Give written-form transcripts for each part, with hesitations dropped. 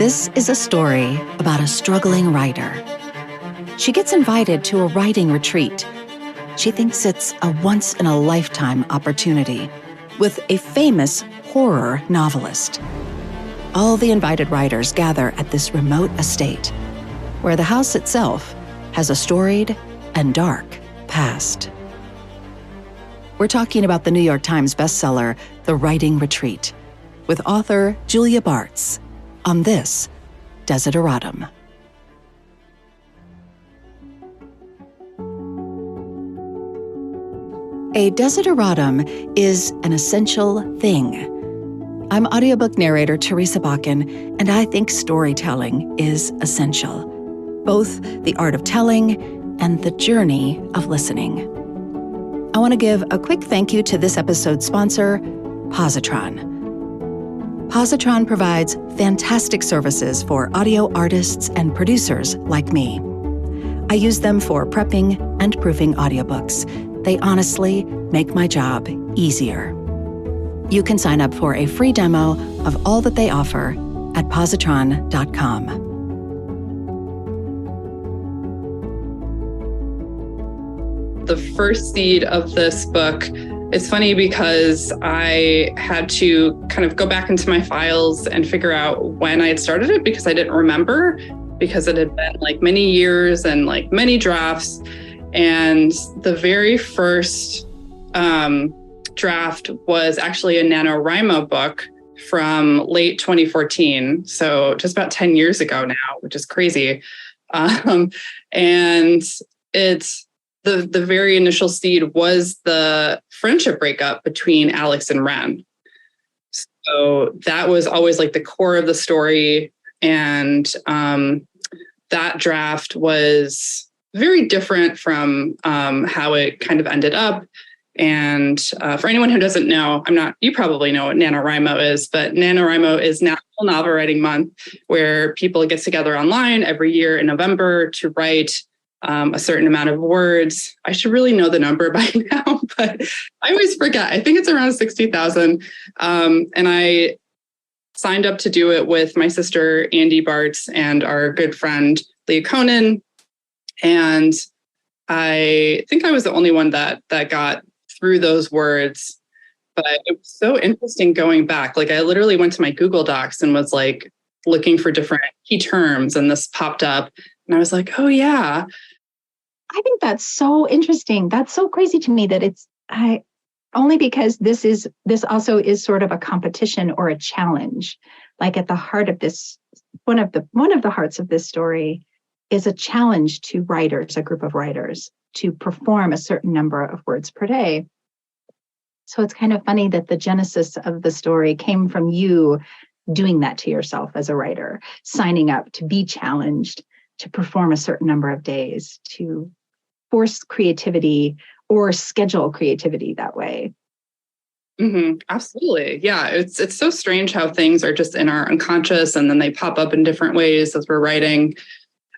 This is a story about a struggling writer. She gets invited to a writing retreat. She thinks it's a once-in-a-lifetime opportunity with a famous horror novelist. All the invited writers gather at this remote estate, where the house itself has a storied and dark past. We're talking about the New York Times bestseller, The Writing Retreat, with author Julia Bartz, on this Desideratum. A desideratum is an essential thing. I'm audiobook narrator Teresa Bakken, and I think storytelling is essential, both the art of telling and the journey of listening. I want to give a quick thank you to this episode's sponsor, Positron. Positron provides fantastic services for audio artists and producers like me. I use them for prepping and proofing audiobooks. They honestly make my job easier. You can sign up for a free demo of all that they offer at positron.com. The first seed of this book, it's funny because I had to kind of go back into my files and figure out when I had started it because I didn't remember, because it had been like many years and like many drafts. And the very first draft was actually a NaNoWriMo book from late 2014. So just about 10 years ago now, which is crazy. And it's the very initial seed was the friendship breakup between Alex and Ren. So that was always like the core of the story. And that draft was very different from how it kind of ended up. And for anyone who doesn't know, you probably know what NaNoWriMo is, but NaNoWriMo is National Novel Writing Month, where people get together online every year in November to write a certain amount of words. I should really know the number by now, but I always forget. I think it's around 60,000. And I signed up to do it with my sister, Andy Bartz, and our good friend, Leah Conan. And I think I was the only one that got through those words. But it was so interesting going back. Like I literally went to my Google Docs and was like looking for different key terms, and this popped up. And I was like, oh yeah. I think that's so interesting. That's so crazy to me that only because this also is sort of a competition or a challenge. Like at the heart of this, one of the hearts of this story is a challenge to writers, a group of writers, to perform a certain number of words per day. So it's kind of funny that the genesis of the story came from you doing that to yourself as a writer, signing up to be challenged, to perform a certain number of days, to force creativity or schedule creativity that way. Mm-hmm. Absolutely. Yeah. It's so strange how things are just in our unconscious and then they pop up in different ways as we're writing.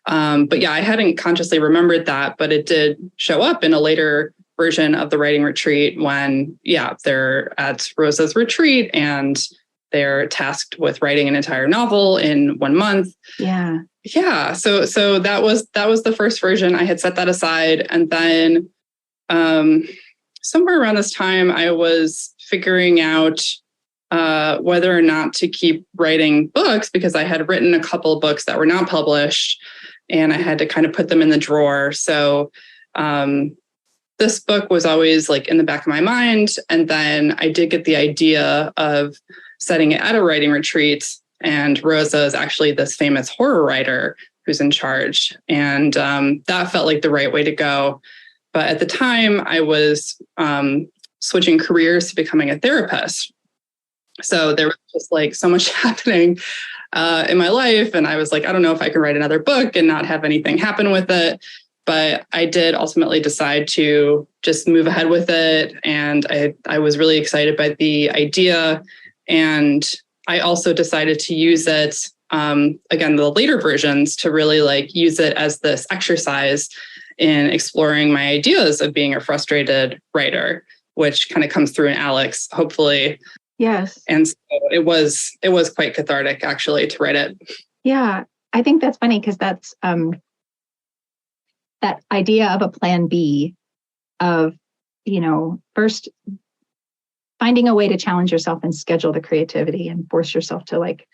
But yeah, I hadn't consciously remembered that, but it did show up in a later version of the writing retreat when, they're at Rosa's retreat and they're tasked with writing an entire novel in 1 month. Yeah. Yeah. So that was the first version. I had set that aside. And then somewhere around this time, I was figuring out whether or not to keep writing books, because I had written a couple of books that were not published and I had to kind of put them in the drawer. So this book was always like in the back of my mind. And then I did get the idea of setting it at a writing retreat. And Rosa is actually this famous horror writer who's in charge. And that felt like the right way to go. But at the time, I was switching careers to becoming a therapist. So there was just like so much happening in my life. And I was like, I don't know if I can write another book and not have anything happen with it. But I did ultimately decide to just move ahead with it. And I was really excited by the idea. And I also decided to use it, again, the later versions, to really like use it as this exercise in exploring my ideas of being a frustrated writer, which kind of comes through in Alex, hopefully. Yes. And so it was quite cathartic, actually, to write it. Yeah, I think that's funny because that's that idea of a plan B of, first finding a way to challenge yourself and schedule the creativity and force yourself to like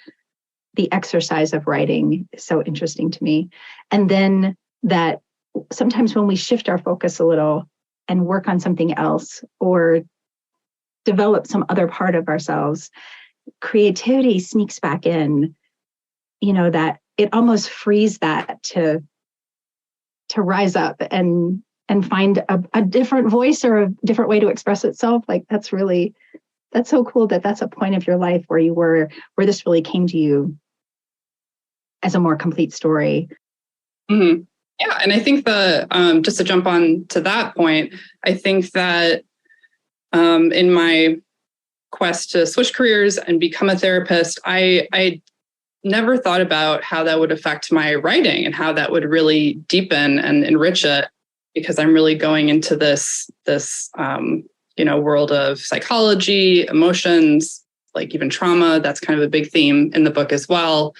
the exercise of writing is so interesting to me. And then that sometimes when we shift our focus a little and work on something else or develop some other part of ourselves, creativity sneaks back in, that it almost frees that to rise up and find a different voice or a different way to express itself. Like that's so cool that that's a point of your life where you were, where this really came to you as a more complete story. Mm-hmm. Yeah. And I think just to jump on to that point, I think that in my quest to switch careers and become a therapist, I never thought about how that would affect my writing and how that would really deepen and enrich it, because I'm really going into this world of psychology, emotions, like even trauma. That's kind of a big theme in the book as well.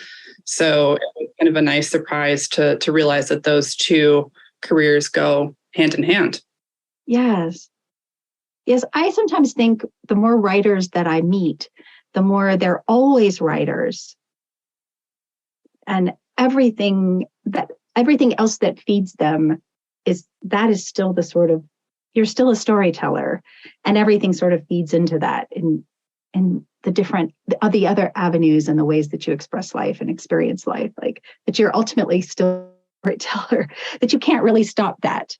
So it was kind of a nice surprise to realize that those two careers go hand in hand. Yes. Yes, I sometimes think the more writers that I meet, the more they're always writers. And everything else that feeds them is still the sort of, you're still a storyteller, and everything sort of feeds into that in the other avenues and the ways that you express life and experience life, like that you're ultimately still a storyteller, that you can't really stop that,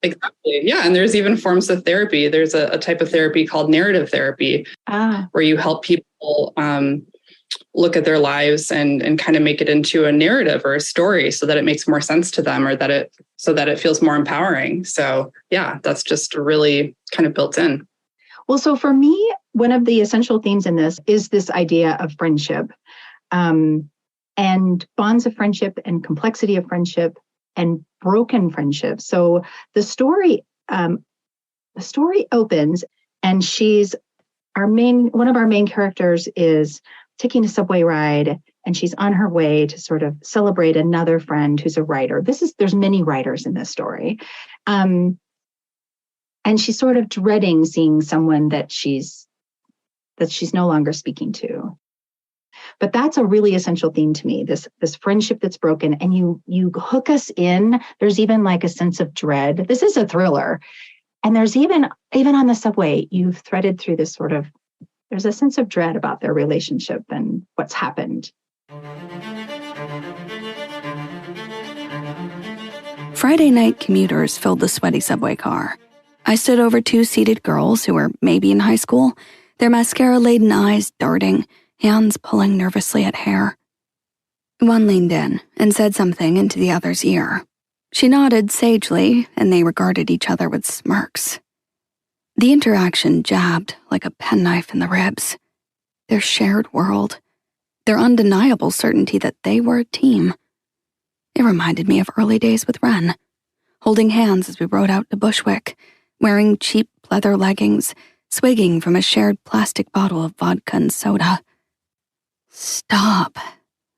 Exactly. Yeah. And there's even forms of therapy. There's a type of therapy called narrative therapy, where you help people look at their lives and kind of make it into a narrative or a story so that it makes more sense to them, or so that it feels more empowering. So yeah, that's just really kind of built in. Well, so for me, one of the essential themes in this is this idea of friendship, and bonds of friendship and complexity of friendship and broken friendship. So the story opens, and one of our main characters is taking a subway ride, and she's on her way to sort of celebrate another friend who's a writer. There's many writers in this story. And she's sort of dreading seeing someone that she's no longer speaking to. But that's a really essential theme to me, this friendship that's broken, and you hook us in. There's even like a sense of dread. This is a thriller. And there's even on the subway, you've threaded through this sort of, there's a sense of dread about their relationship and what's happened. Friday night commuters filled the sweaty subway car. I stood over two seated girls who were maybe in high school, their mascara-laden eyes darting, hands pulling nervously at hair. One leaned in and said something into the other's ear. She nodded sagely, and they regarded each other with smirks. The interaction jabbed like a penknife in the ribs. Their shared world, their undeniable certainty that they were a team. It reminded me of early days with Wren, holding hands as we rode out to Bushwick, wearing cheap leather leggings, swigging from a shared plastic bottle of vodka and soda. Stop.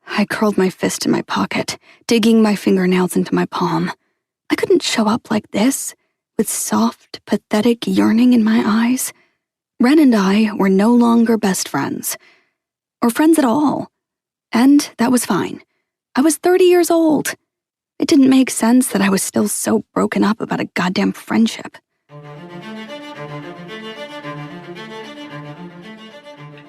I curled my fist in my pocket, digging my fingernails into my palm. I couldn't show up like this, with soft, pathetic yearning in my eyes. Wren and I were no longer best friends, or friends at all. And that was fine. I was 30 years old. It didn't make sense that I was still so broken up about a goddamn friendship.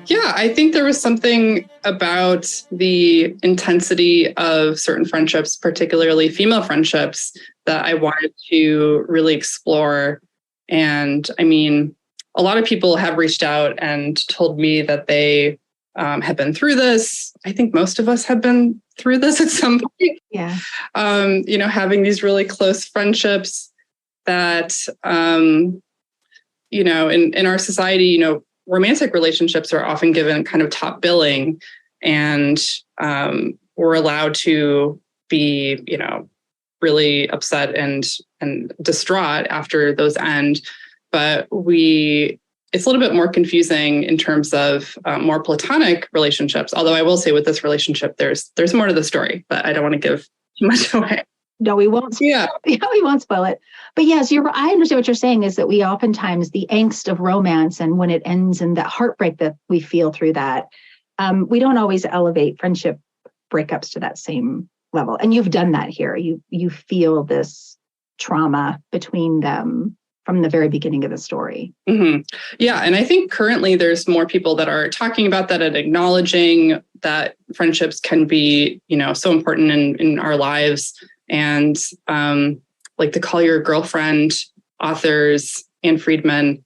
Yeah, I think there was something about the intensity of certain friendships, particularly female friendships, that I wanted to really explore. And I mean, a lot of people have reached out and told me that they have been through this. I think most of us have been through this at some point. Yeah. Having these really close friendships that, in our society, romantic relationships are often given kind of top billing, and we're allowed to be, really upset and distraught after those end. But we it's a little bit more confusing in terms of more platonic relationships. Although I will say with this relationship, there's more to the story, but I don't want to give too much away. No, we won't. Yeah, we won't spoil it. But yes, I understand what you're saying is that we oftentimes, the angst of romance and when it ends and the heartbreak that we feel through that, we don't always elevate friendship breakups to that same level. And you've done that here. You feel this trauma between them from the very beginning of the story. Mm-hmm. Yeah. And I think currently there's more people that are talking about that and acknowledging that friendships can be, so important in our lives. And like the Call Your Girlfriend authors, Anne Friedman,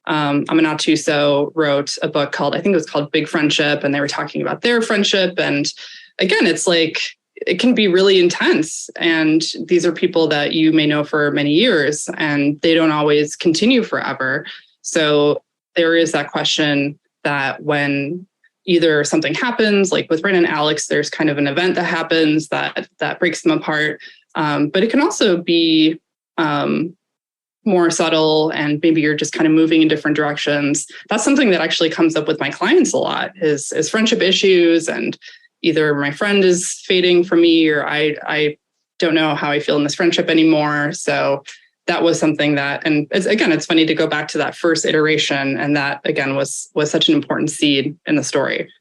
Aminatou Sow wrote a book I think it was called Big Friendship. And they were talking about their friendship. And again, it's like, it can be really intense. And these are people that you may know for many years and they don't always continue forever. So there is that question that when either something happens, like with Rin and Alex, there's kind of an event that happens that breaks them apart. But it can also be more subtle and maybe you're just kind of moving in different directions. That's something that actually comes up with my clients a lot is friendship issues, and either my friend is fading from me or I don't know how I feel in this friendship anymore. So that was something that, and it's funny to go back to that first iteration. And that again was such an important seed in the story.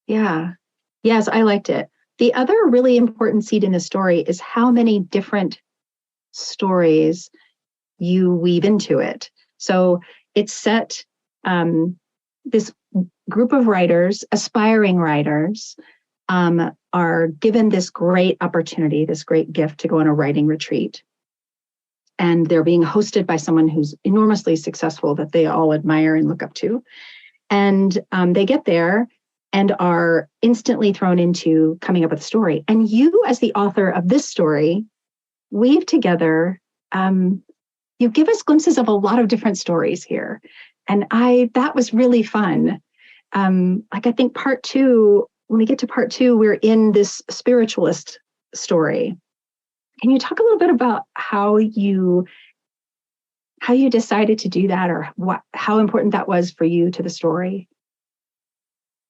Yeah. Yes, I liked it. The other really important seed in the story is how many different stories you weave into it. So it's set, this group of writers, aspiring writers, are given this great opportunity, this great gift to go on a writing retreat. And they're being hosted by someone who's enormously successful that they all admire and look up to. And they get there and are instantly thrown into coming up with a story. And you, as the author of this story, weave together, you give us glimpses of a lot of different stories here. And that was really fun. I think part two, when we get to part two, we're in this spiritualist story. Can you talk a little bit about how you decided to do that, or how important that was for you to the story?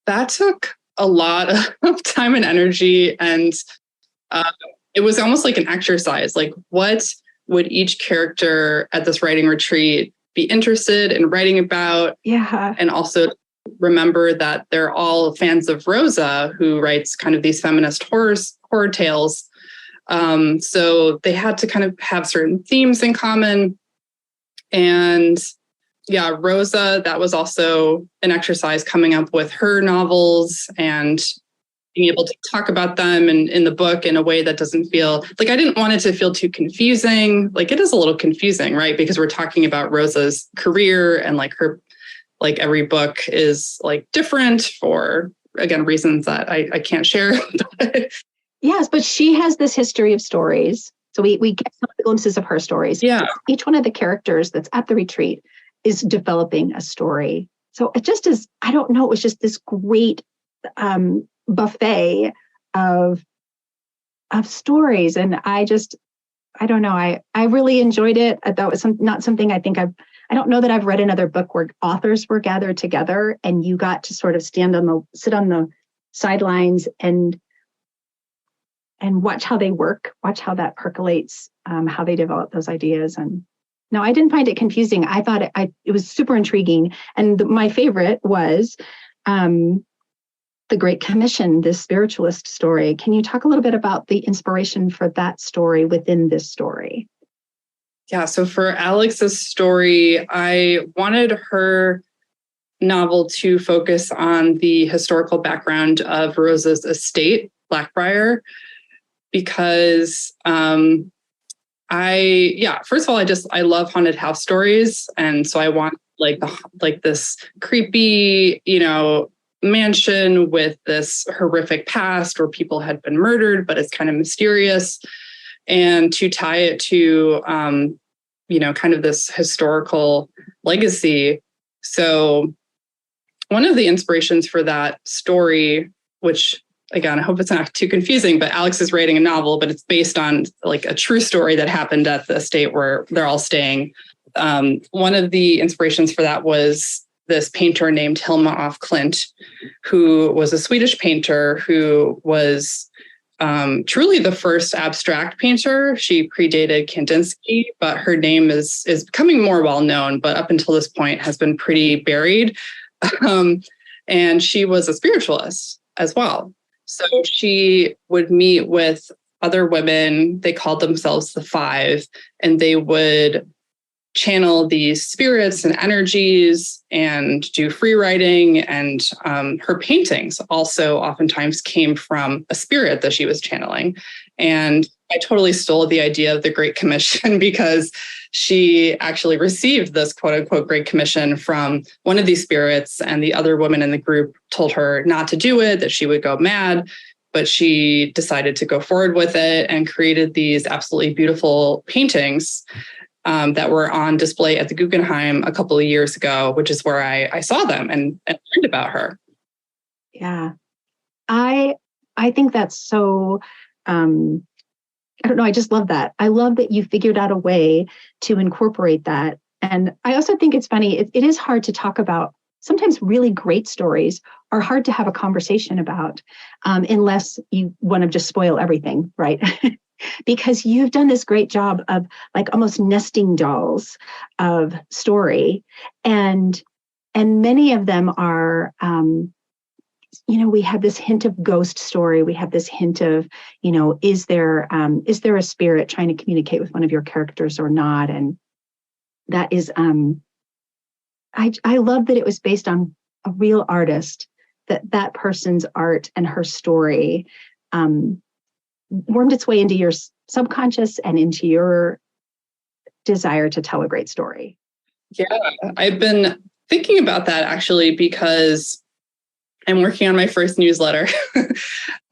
That took a lot of time and energy. And it was almost like an exercise. Like, what would each character at this writing retreat be interested in writing about? Yeah. And also remember that they're all fans of Rosa, who writes kind of these feminist horror tales. So they had to kind of have certain themes in common. And yeah, Rosa, that was also an exercise coming up with her novels and being able to talk about them in the book in a way that doesn't feel like, I didn't want it to feel too confusing. Like, it is a little confusing, right? Because we're talking about Rosa's career and like her, like every book is like different for, again, reasons that I can't share. Yes, but she has this history of stories. So we get some of the glimpses of her stories. Yeah. Each one of the characters that's at the retreat is developing a story. So it just is, I don't know, it was just this great buffet of stories. And I don't know, I really enjoyed it. That was not something I think I don't know that I've read another book where authors were gathered together and you got to sort of sit on the sidelines and watch how they work, watch how that percolates, how they develop those ideas. And no, I didn't find it confusing. I thought it was super intriguing. And my favorite was The Great Commission, this spiritualist story. Can you talk a little bit about the inspiration for that story within this story? Yeah, so for Alex's story, I wanted her novel to focus on the historical background of Rosa's estate, Blackbriar, because first of all, I love haunted house stories. And so I want like this creepy, mansion with this horrific past where people had been murdered, but it's kind of mysterious. And to tie it to, kind of this historical legacy. So one of the inspirations for that story, which again, I hope it's not too confusing, but Alex is writing a novel, but it's based on like a true story that happened at the estate where they're all staying. one of the inspirations for that was this painter named Hilma af Klint, who was a Swedish painter who was truly the first abstract painter. She predated Kandinsky, but her name is becoming more well known, but up until this point has been pretty buried. And she was a spiritualist as well. So she would meet with other women. They called themselves the Five, and they would channel these spirits and energies and do free writing. And her paintings also oftentimes came from a spirit that she was channeling. And I totally stole the idea of the Great Commission because she actually received this quote unquote Great Commission from one of these spirits, and the other women in the group told her not to do it, that she would go mad. But she decided to go forward with it and created these absolutely beautiful paintings that were on display at the Guggenheim a couple of years ago, which is where I saw them and learned about her. Yeah. I think that's so, I don't know, I just love that. I love that you figured out a way to incorporate that. And I also think it's funny, it is hard to talk about. Sometimes really great stories are hard to have a conversation about unless you want to just spoil everything, right? Because you've done this great job of like almost nesting dolls of story. And many of them are, we have this hint of ghost story. We have this hint of, is there a spirit trying to communicate with one of your characters or not? And that is, I love that it was based on a real artist, that person's art and her story wormed its way into your subconscious and into your desire to tell a great story. Yeah, I've been thinking about that actually because I'm working on my first newsletter.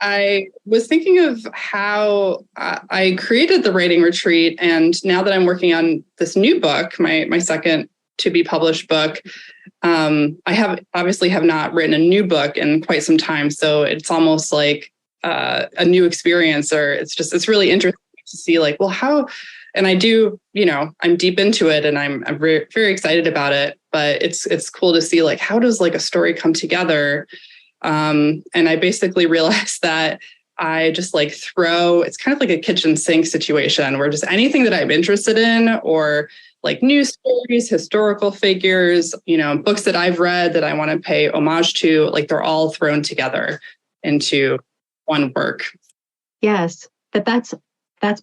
I was thinking of how I created the writing retreat, and now that I'm working on this new book, my second to be published book, I have not written a new book in quite some time. So it's almost like a new experience, or it's really interesting to see like, well, how, and I do, I'm deep into it and I'm very, very excited about it, but it's cool to see like, how does like a story come together? And I basically realized that I just like it's kind of like a kitchen sink situation where just anything that I'm interested in, or like news stories, historical figures, books that I've read that I want to pay homage to, like they're all thrown together into one work. Yes, that's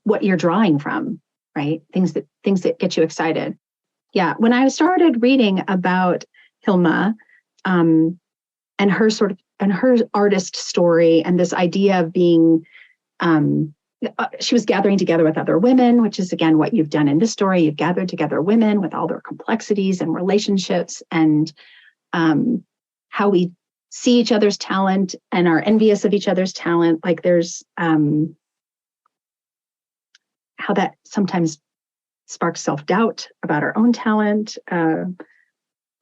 what you're drawing from, right? Things that get you excited. Yeah, when I started reading about Hilma and her artist story and this idea of being, she was gathering together with other women, which is again what you've done in this story. You've gathered together women with all their complexities and relationships, and how we see each other's talent and are envious of each other's talent. Like there's how that sometimes sparks self-doubt about our own talent. I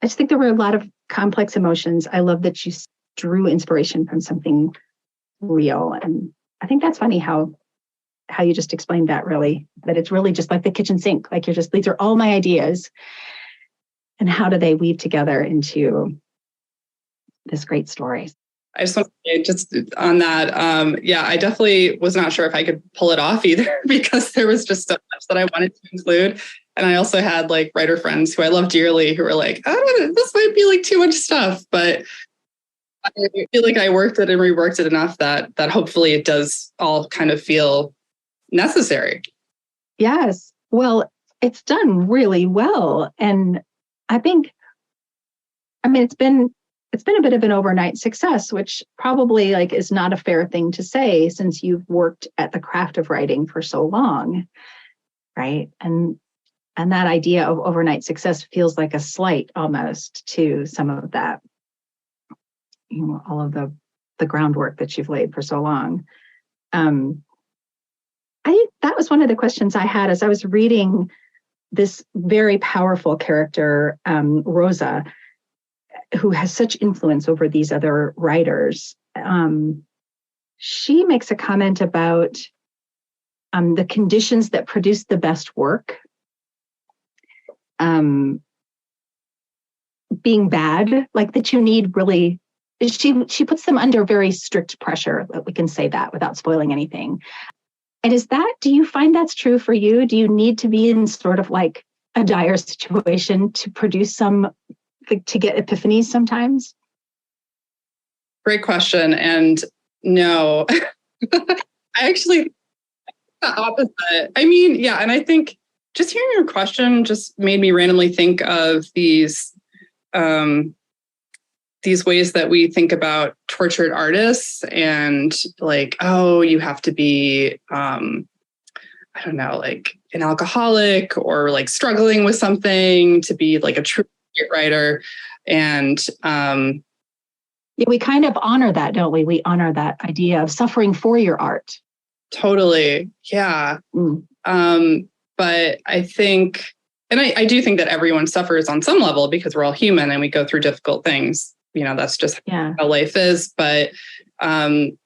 just think there were a lot of complex emotions. I love that you drew inspiration from something real. And I think that's funny how you just explained that, really, that it's really just like the kitchen sink. Like these are all my ideas. And how do they weave together into this great story? I just want to say just on that, I definitely was not sure if I could pull it off either because there was just so much that I wanted to include. And I also had like writer friends who I love dearly who were like, I don't know, this might be like too much stuff, but I feel like I worked it and reworked it enough that hopefully it does all kind of feel necessary. Yes. Well, it's done really well. And I think, it's been a bit of an overnight success, which probably like is not a fair thing to say since you've worked at the craft of writing for so long, right? And that idea of overnight success feels like a slight almost to some of that, all of the groundwork that you've laid for so long. That was one of the questions I had as I was reading this very powerful character, Rosa, who has such influence over these other writers. She makes a comment about the conditions that produce the best work. being bad, like that you need really, she puts them under very strict pressure, we can say that without spoiling anything. And do you find that's true for you? Do you need to be in sort of like a dire situation to produce to get epiphanies sometimes? Great question. And no, I actually, the opposite. I mean, yeah. And I think just hearing your question just made me randomly think of these ways that we think about tortured artists and like, oh, you have to be, I don't know, like an alcoholic or like struggling with something to be like a true writer. And yeah, we kind of honor that, don't we? We honor that idea of suffering for your art. Totally. Yeah. But I think, and I do think that everyone suffers on some level because we're all human and we go through difficult things. You know, that's just how life is. But and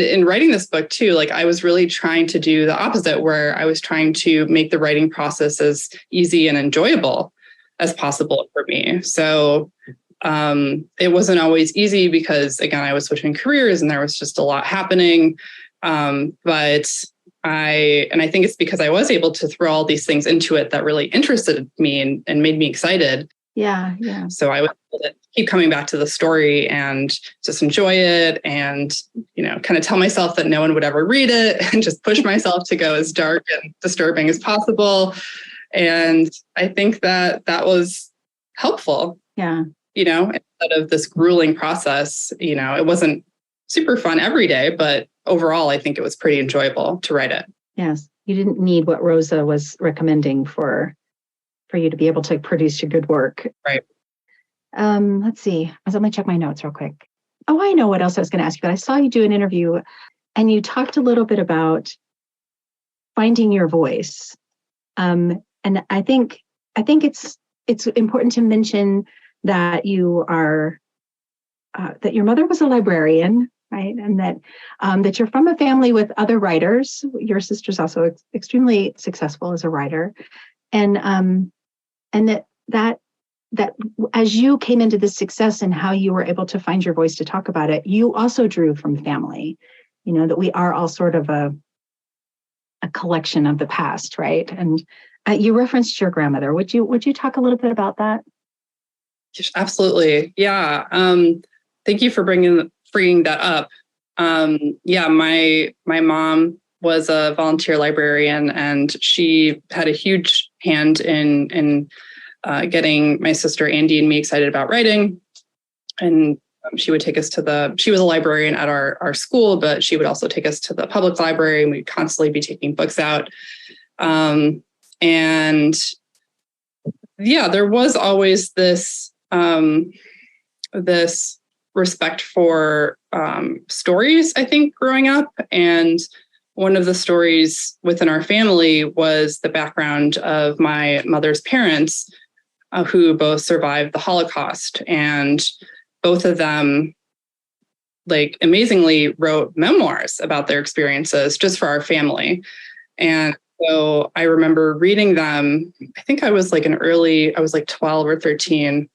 in writing this book too, like I was really trying to do the opposite, where I was trying to make the writing process as easy and enjoyable as possible for me. So it wasn't always easy because, again, I was switching careers and there was just a lot happening. But I think it's because I was able to throw all these things into it that really interested me and made me excited. Yeah. So I was able to keep coming back to the story and just enjoy it and, you know, kind of tell myself that no one would ever read it and just push myself to go as dark and disturbing as possible. And I think that was helpful. Yeah. You know, instead of this grueling process, you know, it wasn't super fun every day, but overall, I think it was pretty enjoyable to write it. Yes. You didn't need what Rosa was recommending for you to be able to produce your good work. Right. Let's see. Let me check my notes real quick. Oh, I know what else I was going to ask you, but I saw you do an interview and you talked a little bit about finding your voice. And I think it's important to mention that you are that your mother was a librarian, right? And that you're from a family with other writers. Your sister's also extremely successful as a writer, and that as you came into this success and how you were able to find your voice to talk about it, you also drew from family. You know that we are all sort of a collection of the past, right? And you referenced your grandmother. Would you talk a little bit about that? Absolutely. Yeah. Thank you for bringing that up. Yeah, my mom was a volunteer librarian and she had a huge hand in getting my sister Andy and me excited about writing. And she would take us she was a librarian at our school, but she would also take us to the public library and we'd constantly be taking books out. And yeah, there was always this respect for stories, I think, growing up. And one of the stories within our family was the background of my mother's parents, who both survived the Holocaust. And both of them, like, amazingly wrote memoirs about their experiences just for our family. And so I remember reading them. I think I was like 12 or 13.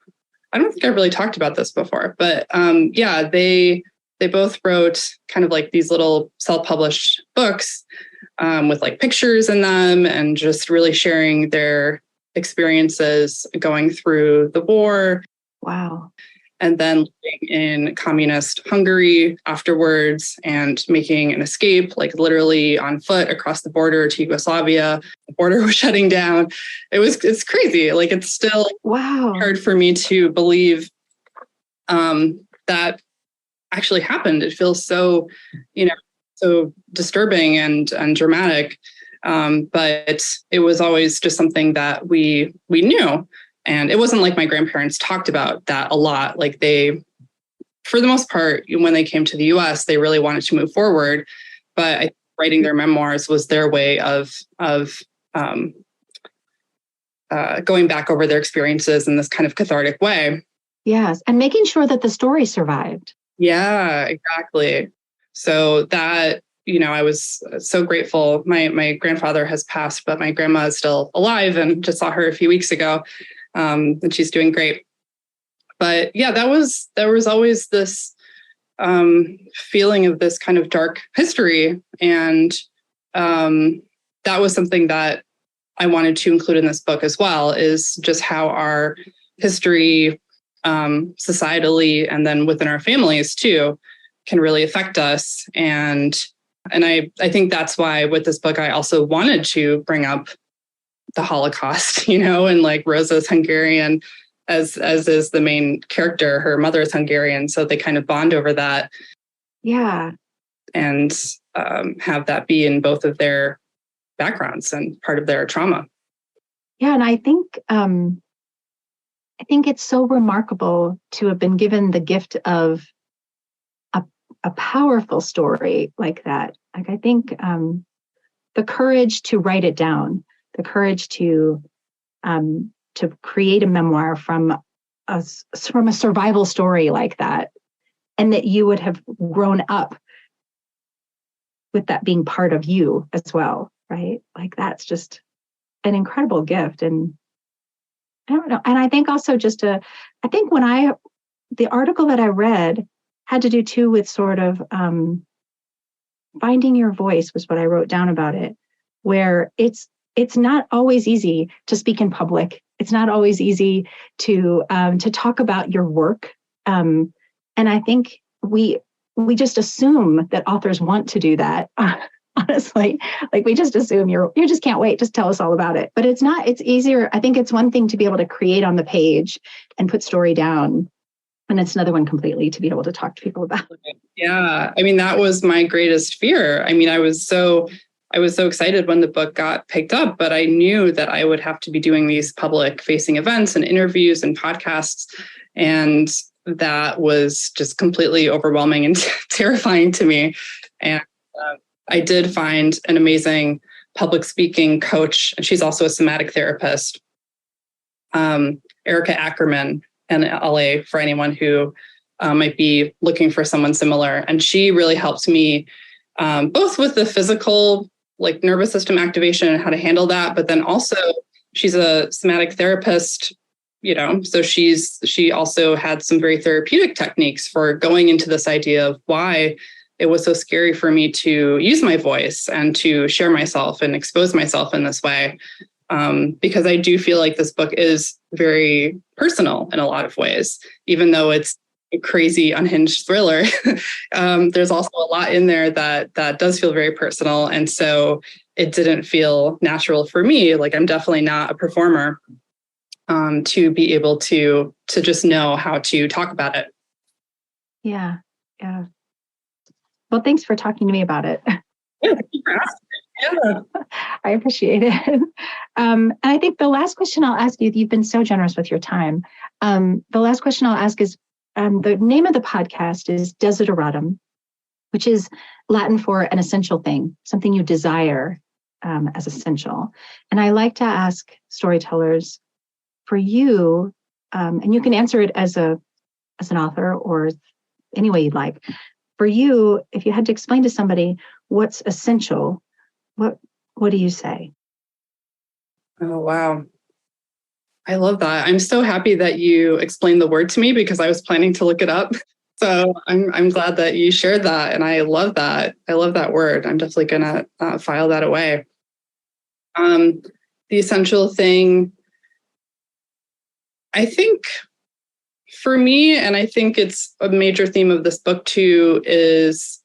I don't think I really talked about this before, but yeah, they both wrote kind of like these little self-published books with like pictures in them and just really sharing their experiences going through the war. Wow. And then living in communist Hungary afterwards and making an escape, like literally on foot across the border to Yugoslavia. The border was shutting down. It's crazy. Like, it's still hard for me to believe that actually happened. It feels so, so disturbing and dramatic. But it was always just something that we knew. And it wasn't like my grandparents talked about that a lot. Like, they, for the most part, when they came to the US, they really wanted to move forward. But writing their memoirs was their way of going back over their experiences in this kind of cathartic way. Yes. And making sure that the story survived. Yeah, exactly. So that, I was so grateful. My grandfather has passed, but my grandma is still alive, and just saw her a few weeks ago. And she's doing great. But yeah, there was always this feeling of this kind of dark history. And that was something that I wanted to include in this book as well, is just how our history societally and then within our families too can really affect us. And I think that's why with this book, I also wanted to bring up the Holocaust, and like Rosa's Hungarian, as is the main character, her mother is Hungarian. So they kind of bond over that. Yeah. And have that be in both of their backgrounds and part of their trauma. Yeah. And I think it's so remarkable to have been given the gift of a powerful story like that. Like, I think the courage to write it down, the courage to create a memoir from a survival story like that, and that you would have grown up with that being part of you as well, right? Like, that's just an incredible gift. And I don't know. And I think also the article that I read had to do too with sort of finding your voice, was what I wrote down about it, where it's not always easy to speak in public. It's not always easy to talk about your work. And I think we just assume that authors want to do that. Honestly, like, we just assume you just can't wait. Just tell us all about it. But it's not. It's easier. I think it's one thing to be able to create on the page and put story down, and it's another one completely to be able to talk to people about it. Yeah, I mean, that was my greatest fear. I mean, I was so excited when the book got picked up, but I knew that I would have to be doing these public facing events and interviews and podcasts, and that was just completely overwhelming and terrifying to me. And I did find an amazing public speaking coach, and she's also a somatic therapist, Erica Ackerman, in LA, for anyone who might be looking for someone similar. And she really helped me both with the physical, like, nervous system activation and how to handle that, but then also she's a somatic therapist, so she also had some very therapeutic techniques for going into this idea of why it was so scary for me to use my voice and to share myself and expose myself in this way. Because I do feel like this book is very personal in a lot of ways, even though it's a crazy, unhinged thriller. There's also a lot in there that does feel very personal. And so it didn't feel natural for me. Like, I'm definitely not a performer, to be able to just know how to talk about it. Yeah. Yeah. Well, thanks for talking to me about it. Yeah, thank you for asking. Yeah. I appreciate it. And I think the last question I'll ask you, you've been so generous with your time. The last question I'll ask is, the name of the podcast is Desideratum, which is Latin for an essential thing, something you desire as essential. And I like to ask storytellers, for you, and you can answer it as an author or any way you'd like. For you, if you had to explain to somebody what's essential, what do you say? Oh, wow. I love that. I'm so happy that you explained the word to me, because I was planning to look it up. So I'm glad that you shared that. And I love that. I love that word. I'm definitely going to file that away. The essential thing, I think for me, and I think it's a major theme of this book too, is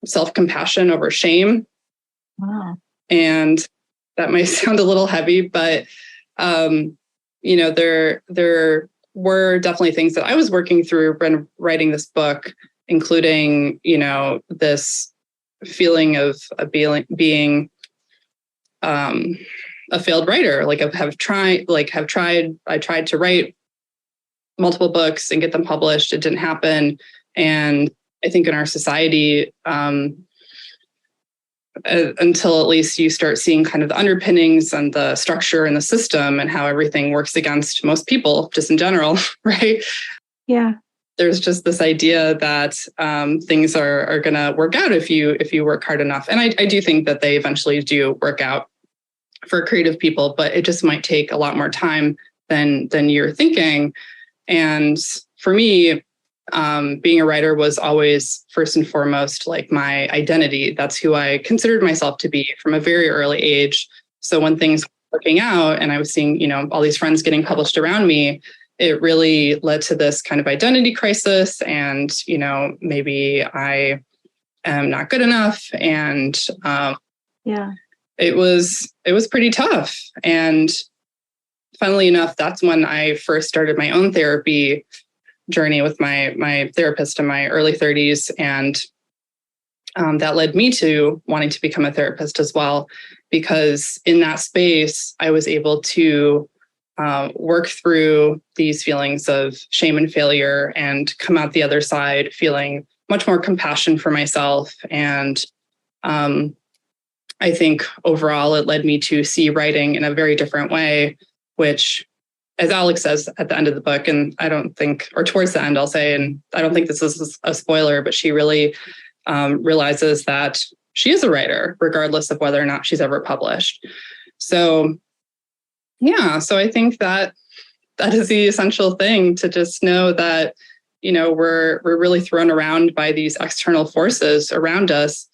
self-compassion over shame. Wow. And that might sound a little heavy, but there were definitely things that I was working through when writing this book, including, this feeling of being a failed writer. Like, I tried to write multiple books and get them published. It didn't happen. And I think in our society, until at least you start seeing kind of the underpinnings and the structure and the system and how everything works against most people just in general, right? Yeah. there's just this idea that things are going to work out if you work hard enough. And I do think that they eventually do work out for creative people, but it just might take a lot more time than you're thinking. And for me, being a writer was always first and foremost like my identity. That's who I considered myself to be from a very early age. So when things were working out and I was seeing, all these friends getting published around me, it really led to this kind of identity crisis. And, maybe I am not good enough. And it was pretty tough. And funnily enough, that's when I first started my own therapy journey with my therapist in my early 30s. And that led me to wanting to become a therapist as well, because in that space, I was able to work through these feelings of shame and failure and come out the other side feeling much more compassion for myself. And I think overall, it led me to see writing in a very different way, which, as Alex says at the end of the book, and I don't think, or towards the end, I'll say, and I don't think this is a spoiler, but she really realizes that she is a writer, regardless of whether or not she's ever published. So, so I think that is the essential thing, to just know that, we're really thrown around by these external forces around us.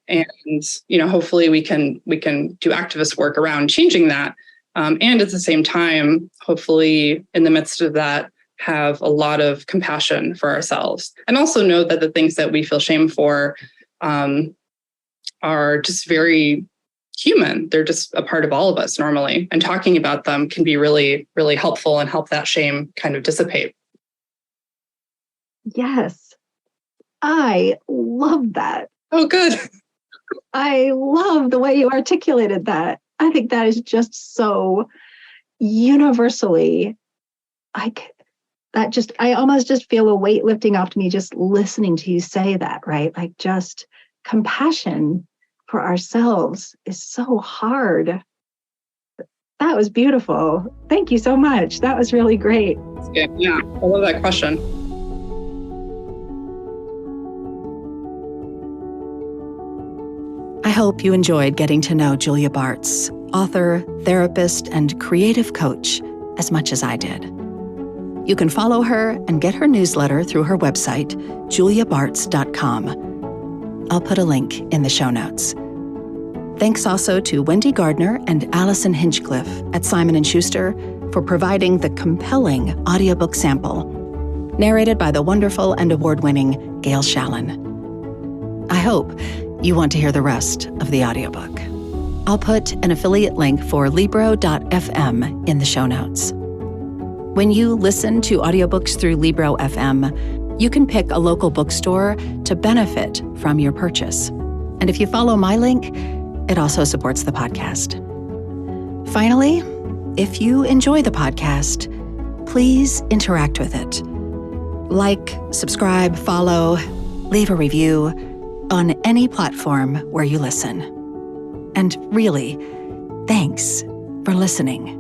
And, hopefully we can do activist work around changing that. And at the same time, hopefully in the midst of that, have a lot of compassion for ourselves, and also know that the things that we feel shame for are just very human. They're just a part of all of us normally. And talking about them can be really, really helpful and help that shame kind of dissipate. Yes. I love that. Oh, good. I love the way you articulated that. I think that is just so universally, I almost just feel a weight lifting off to me just listening to you say that, right? Like, just compassion for ourselves is so hard. That was beautiful. Thank you so much. That was really great. That's good. Yeah, I love that question. I hope you enjoyed getting to know Julia Bartz, author, therapist, and creative coach, as much as I did. You can follow her and get her newsletter through her website, juliabartz.com. I'll put a link in the show notes. Thanks also to Wendy Gardner and Allison Hinchcliffe at Simon & Schuster for providing the compelling audiobook sample, narrated by the wonderful and award-winning Gail Shallen. I hope you want to hear the rest of the audiobook. I'll put an affiliate link for Libro.fm in the show notes. When you listen to audiobooks through Libro FM, you can pick a local bookstore to benefit from your purchase. And if you follow my link, it also supports the podcast. Finally, if you enjoy the podcast, please interact with it. Like, subscribe, follow, leave a review on any platform where you listen. And really, thanks for listening.